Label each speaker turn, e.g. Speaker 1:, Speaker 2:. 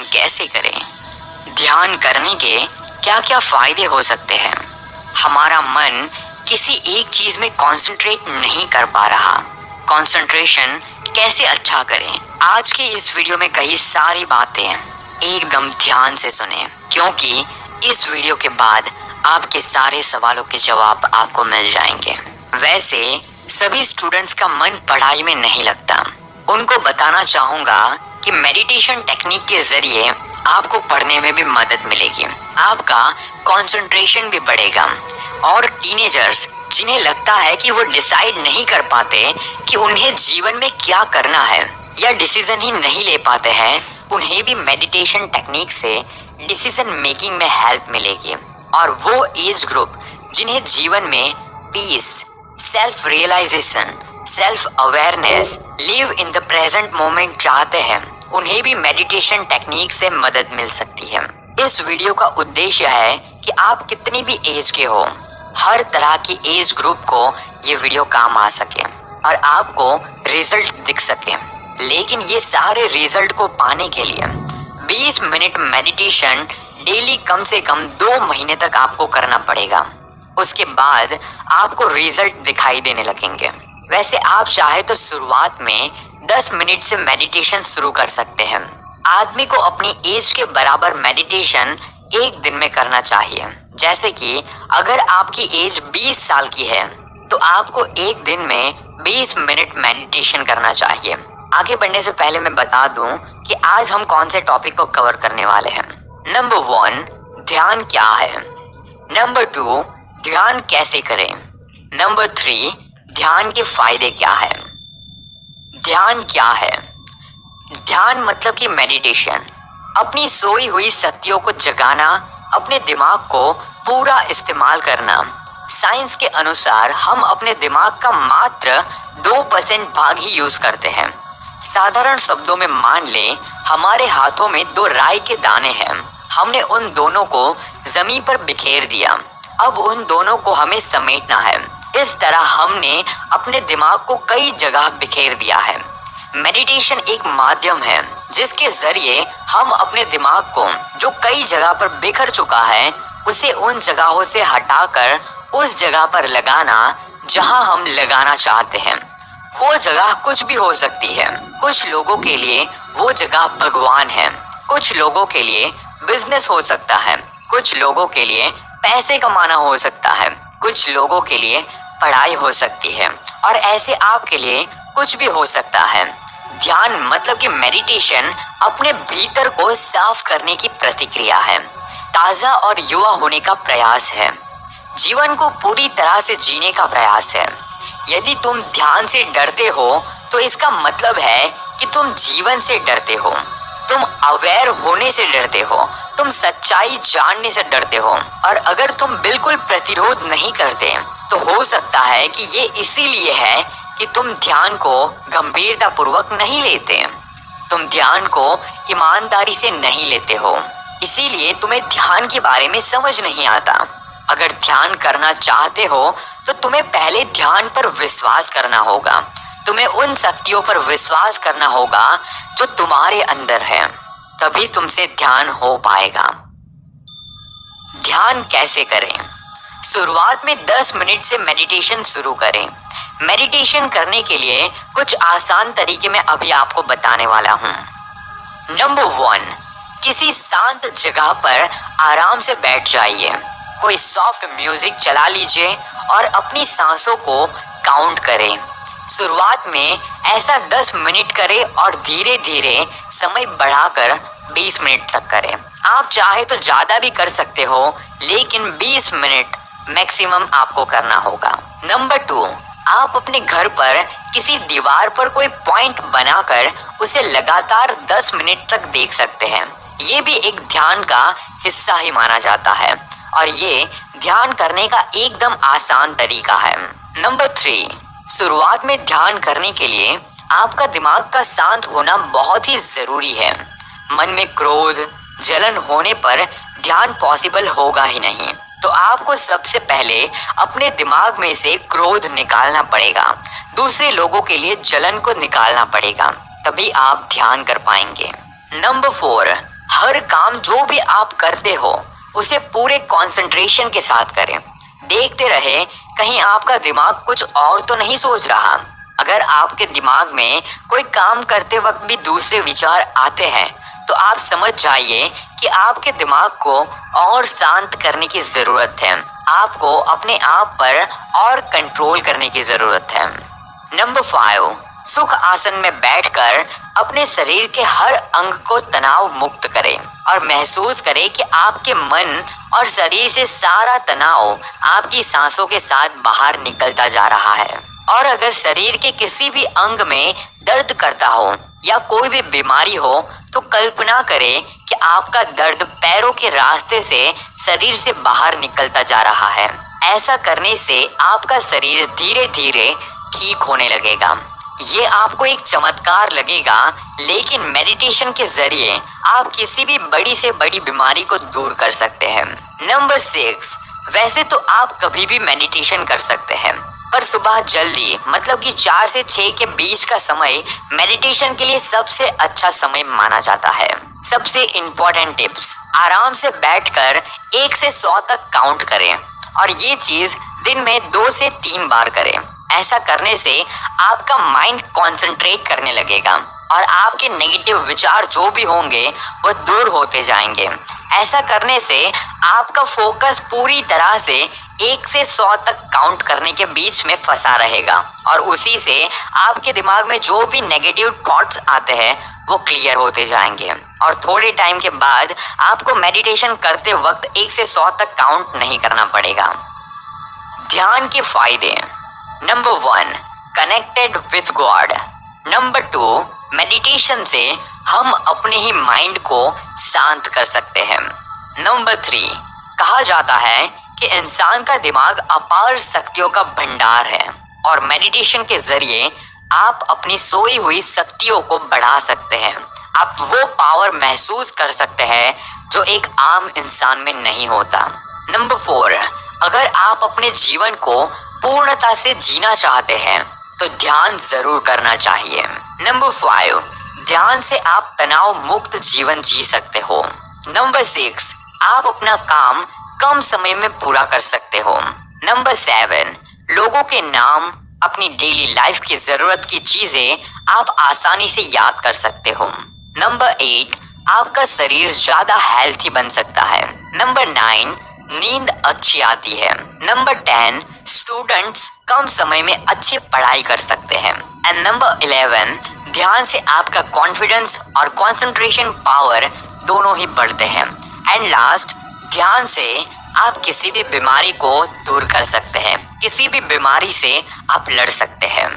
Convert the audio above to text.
Speaker 1: ध्यान कैसे करें? ध्यान करने के क्या क्या फायदे हो सकते हैं? हमारा मन किसी एक चीज में कंसंट्रेट नहीं कर पा रहा, कंसंट्रेशन कैसे अच्छा करें? आज के इस वीडियो में कई सारी बातें एकदम ध्यान से सुने, क्योंकि इस वीडियो के बाद आपके सारे सवालों के जवाब आपको मिल जाएंगे। वैसे सभी स्टूडेंट्स का मन पढ़ाई में नहीं लगता। उनको बताना चाहूंगा कि मेडिटेशन टेक्निक के जरिए आपको पढ़ने में भी मदद मिलेगी, आपका कंसंट्रेशन भी बढ़ेगा। और टीनेजर्स जिन्हें लगता है कि वो डिसाइड नहीं कर पाते कि उन्हें जीवन में क्या करना है या डिसीजन ही नहीं ले पाते हैं, उन्हें भी मेडिटेशन टेक्निक से डिसीजन मेकिंग में हेल्प मिलेगी। और वो एज ग्रुप जिन्हें जीवन में peace, self realization, self awareness, live in the present moment चाहते हैं, उन्हें भी मेडिटेशन टेक्निक से मदद मिल सकती है। इस वीडियो का उद्देश्य है कि आप कितनी भी एज के हो, हर तरह की एज ग्रुप को ये वीडियो काम आ सके और आपको रिजल्ट दिख सके। लेकिन ये सारे रिजल्ट को पाने के लिए 20 मिनट मेडिटेशन डेली कम से कम 2 महीने तक आपको करना पड़ेगा। उसके बाद आपको रिजल्ट दिखाई देने लगेंगे। वैसे आप चाहे तो शुरुआत में 10 मिनट से मेडिटेशन शुरू कर सकते हैं। आदमी को अपनी एज के बराबर मेडिटेशन एक दिन में करना चाहिए। जैसे कि अगर आपकी एज 20 साल की है तो आपको एक दिन में 20 मिनट मेडिटेशन करना चाहिए। आगे बढ़ने से पहले मैं बता दूं कि आज हम कौन से टॉपिक को कवर करने वाले हैं। नंबर 1, ध्यान क्या है? नंबर 2, ध्यान कैसे करें? नंबर 3, ध्यान के फायदे क्या है? ध्यान क्या है? ध्यान मतलब कि मेडिटेशन, अपनी सोई हुई शक्तियों को जगाना, अपने दिमाग को पूरा इस्तेमाल करना। साइंस के अनुसार हम अपने दिमाग का मात्र 2% भाग ही यूज करते हैं। साधारण शब्दों में मान लें, हमारे हाथों में 2 राई के दाने हैं। हमने उन दोनों को जमीन पर बिखेर दिया। अब उन दोनों को हमें समेटना है। इस तरह हमने अपने दिमाग को कई जगह बिखेर दिया है। मेडिटेशन एक माध्यम है जिसके जरिए हम अपने दिमाग को, जो कई जगह पर बिखर चुका है, उसे उन जगहों से हटाकर उस जगह पर लगाना जहां हम लगाना चाहते हैं। वो जगह कुछ भी हो सकती है। कुछ लोगों के लिए वो जगह भगवान है, कुछ लोगों के लिए बिजनेस हो सकता है, कुछ लोगों के लिए पैसे कमाना हो सकता है, कुछ लोगों के लिए पढ़ाई हो सकती है, और ऐसे आपके लिए कुछ भी हो सकता है। ध्यान मतलब कि मेडिटेशन अपने भीतर को साफ करने की प्रतिक्रिया है, ताजा और युवा होने का प्रयास है, जीवन को पूरी तरह से जीने का प्रयास है। यदि तुम ध्यान से डरते हो तो इसका मतलब है कि तुम जीवन से डरते हो, तुम अवेयर होने से डरते हो, तुम सच्चाई जानने से डरते हो। और अगर तुम बिल्कुल प्रतिरोध नहीं करते तो हो सकता है कि ये इसीलिए है कि तुम ध्यान को गंभीरता पूर्वक नहीं लेते, तुम ध्यान को ईमानदारी से नहीं लेते हो, इसीलिए तुम्हें ध्यान के बारे में समझ नहीं आता। अगर ध्यान करना चाहते हो तो तुम्हें पहले ध्यान पर विश्वास करना होगा। तुम्हें उन शक्तियों पर विश्वास करना होगा जो तुम्हारे अंदर है, तभी तुमसे ध्यान हो पाएगा। ध्यान कैसे करें? शुरुआत में 10 मिनट से मेडिटेशन शुरू करें। मेडिटेशन करने के लिए कुछ आसान तरीके मैं अभी आपको बताने वाला हूँ। नंबर 1, किसी शांत जगह पर आराम से बैठ जाइए। कोई सॉफ्ट म्यूजिक चला लीजिए और अपनी सांसों को काउंट करें। शुरुआत में ऐसा 10 मिनट करें और धीरे धीरे समय बढ़ाकर 20 मिनट तक करें। आप चाहे तो ज्यादा भी कर सकते हो, लेकिन 20 मिनट मैक्सिमम आपको करना होगा। नंबर 2, आप अपने घर पर किसी दीवार पर कोई पॉइंट बनाकर उसे लगातार 10 मिनट तक देख सकते हैं। ये भी एक ध्यान का हिस्सा ही माना जाता है और ये ध्यान करने का एकदम आसान तरीका है। नंबर 3, शुरुआत में ध्यान करने के लिए आपका दिमाग का शांत होना बहुत ही जरूरी है। मन में क्रोध, जलन होने पर ध्यान पॉसिबल होगा ही नहीं। तो आपको सबसे पहले अपने दिमाग में से क्रोध निकालना पड़ेगा, दूसरे लोगों के लिए जलन को निकालना पड़ेगा, तभी आप ध्यान कर पाएंगे। नंबर 4, हर काम जो भी आप करते हो उसे पूरे कंसंट्रेशन के साथ करें। देखते रहे कहीं आपका दिमाग कुछ और तो नहीं सोच रहा। अगर आपके दिमाग में कोई काम करते वक्त भी दूसरे विचार आते हैं तो आप समझ जाइए कि आपके दिमाग को और शांत करने की जरूरत है। आपको अपने आप पर और कंट्रोल करने की जरूरत है। नंबर 5, सुख आसन में बैठकर अपने शरीर के हर अंग को तनाव मुक्त करें और महसूस करें कि आपके मन और शरीर से सारा तनाव आपकी सांसों के साथ बाहर निकलता जा रहा है। और अगर शरीर के किसी भी अंग में दर्द करता हो या कोई भी बीमारी हो तो कल्पना करें कि आपका दर्द पैरों के रास्ते से शरीर से बाहर निकलता जा रहा है। ऐसा करने से आपका शरीर धीरे धीरे ठीक होने लगेगा। ये आपको एक चमत्कार लगेगा, लेकिन मेडिटेशन के जरिए आप किसी भी बड़ी से बड़ी बीमारी को दूर कर सकते हैं। नंबर 6, वैसे तो आप कभी भी मेडिटेशन कर सकते हैं, पर सुबह जल्दी मतलब कि 4 से 6 के बीच का समय मेडिटेशन के लिए सबसे अच्छा समय माना जाता है। सबसे इम्पोर्टेंट टिप्स, आराम से बैठकर 1 से 100 तक काउंट करें और ये चीज दिन में 2 से 3 बार करें। ऐसा करने से आपका माइंड कंसंट्रेट करने लगेगा और आपके नेगेटिव विचार जो भी होंगे वो दूर होते जाएंगे। ऐसा करने से आपका फोकस पूरी तरह से 1 से 100 तक काउंट करने के बीच में फंसा रहेगा और उसी से आपके दिमाग में जो भी नेगेटिव थॉट्स आते हैं वो क्लियर होते जाएंगे और थोड़े टाइम के बाद आपको मेडिटेशन करते वक्त 1 से 100 तक काउंट नहीं करना पड़ेगा। ध्यान के फायदे। Number 1, connected with God. Number 2, meditation से हम अपने ही माइंड को शांत कर सकते हैं। नंबर 3, कहा जाता है कि इंसान का दिमाग अपार शक्तियों का भंडार है और मेडिटेशन के जरिए आप अपनी सोई हुई शक्तियों को बढ़ा सकते हैं। आप वो पावर महसूस कर सकते हैं जो एक आम इंसान में नहीं होता। नंबर 4, अगर आप अपने जीवन को पूर्णता से जीना चाहते हैं तो ध्यान जरूर करना चाहिए। नंबर 5, ध्यान से आप तनाव मुक्त जीवन जी सकते हो। नंबर 6, आप अपना काम कम समय में पूरा कर सकते हो। नंबर 7, लोगों के नाम, अपनी डेली लाइफ की जरूरत की चीजें आप आसानी से याद कर सकते हो। नंबर 8, आपका शरीर ज्यादा हेल्थी बन सकता है। नंबर 9, नींद अच्छी आती है। नंबर 10, स्टूडेंट्स कम समय में अच्छी पढ़ाई कर सकते हैं। एंड नंबर 11, ध्यान से आपका कॉन्फिडेंस और कंसंट्रेशन पावर दोनों ही बढ़ते हैं। एंड लास्ट, ध्यान से आप किसी भी बीमारी को दूर कर सकते हैं। किसी भी बीमारी से आप लड़ सकते हैं।